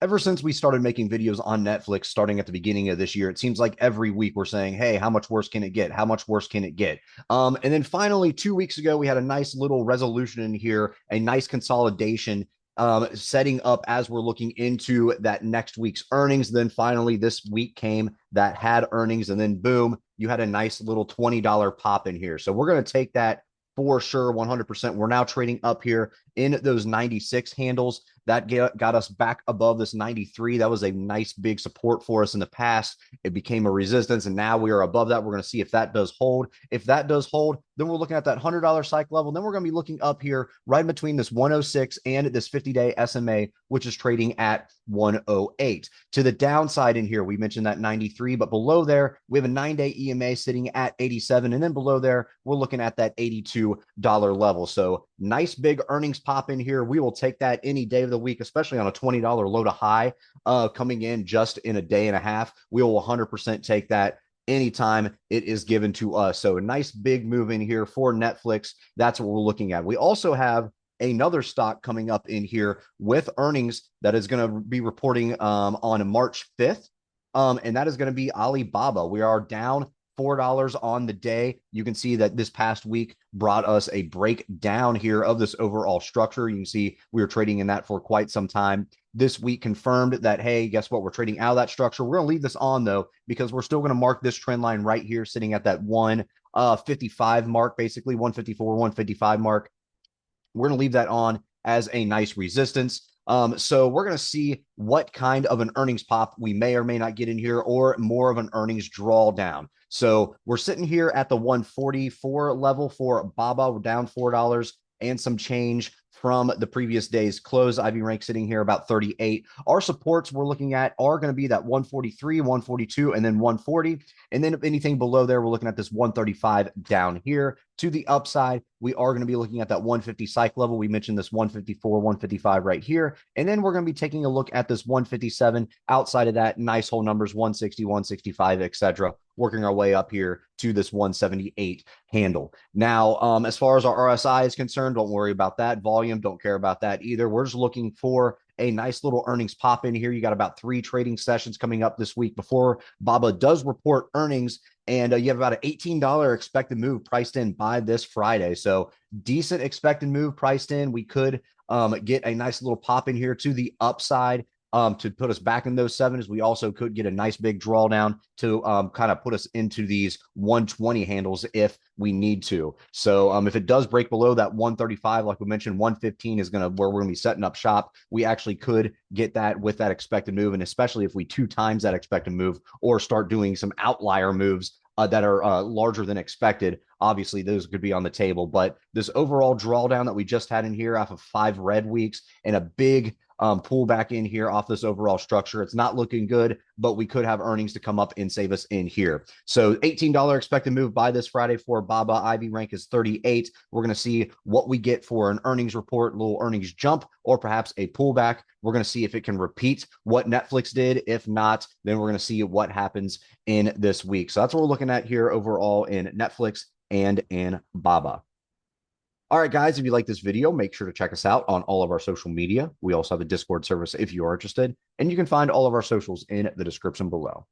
ever since we started making videos on Netflix starting at the beginning of this year, it seems like every week we're saying, hey, how much worse can it get? How much worse can it get? And then finally, 2 weeks ago, we had a nice little resolution in here, a nice consolidation setting up as we're looking into that next week's earnings. Then finally, this week came that had earnings, and then boom, you had a nice little $20 pop in here. So we're going to take that for sure, 100%. We're now trading up here in those 96 handles. That got us back above this 93. That was a nice big support for us in the past. It became a resistance, and now we are above that. We're going to see if that does hold. If that does hold, then we're looking at that $100 cycle level. Then we're going to be looking up here right between this 106 and this 50-day SMA, which is trading at 108. To the downside in here, we mentioned that 93, but below there, we have a 9-day EMA sitting at 87. And then below there, we're looking at that $82 level. So nice big earnings pop in here. We will take that any day of the week, especially on a $20 low to high coming in just in a day and a half. We will 100% take that anytime it is given to us. So a nice big move in here for Netflix. That's what we're looking at. We also have another stock coming up in here with earnings that is going to be reporting on March 5th. And that is going to be Alibaba. We are down $4 on the day. You can see that this past week brought us a breakdown here of this overall structure. You can see we were trading in that for quite some time. This week confirmed that, hey, guess what? We're trading out of that structure. We're going to leave this on, though, because we're still going to mark this trend line right here, sitting at that 155 mark, basically 154, 155 mark. We're going to leave that on as a nice resistance. So we're going to see what kind of an earnings pop we may or may not get in here, or more of an earnings drawdown. So we're sitting here at the 144 level for Baba. We're down $4 and some change from the previous day's close. IV rank sitting here about 38. Our supports we're looking at are going to be that 143, 142, and then 140. And then if anything below there, we're looking at this 135 down here. To the upside, we are going to be looking at that 150 cycle level. We mentioned this 154, 155 right here. And then we're going to be taking a look at this 157. Outside of that, nice whole numbers, 160, 165, etc. Working our way up here to this 178 handle. Now, as far as our RSI is concerned, don't worry about that. Volume, don't care about that either. We're just looking for a nice little earnings pop in here. You got about 3 trading sessions coming up this week before Baba does report earnings. And you have about an $18 expected move priced in by this Friday. So decent expected move priced in. We could get a nice little pop in here to the upside to put us back in those sevens. We also could get a nice big drawdown to kind of put us into these 120 handles if we need to. So if it does break below that 135, like we mentioned, 115 is going to where we're going to be setting up shop. We actually could get that with that expected move. And especially if we 2 times that expected move or start doing some outlier moves that are larger than expected, obviously those could be on the table. But this overall drawdown that we just had in here off of 5 red weeks and a big pull back in here off this overall structure, it's not looking good, but we could have earnings to come up and save us in here. So $18 expected move by this Friday for Baba. IV rank is 38. We're going to see what we get for an earnings report, a little earnings jump, or perhaps a pullback. We're going to see if it can repeat what Netflix did. If not, then we're going to see what happens in this week. So that's what we're looking at here overall in Netflix and in Baba. All right, guys, if you like this video, make sure to check us out on all of our social media. We also have a Discord service if you are interested, and you can find all of our socials in the description below.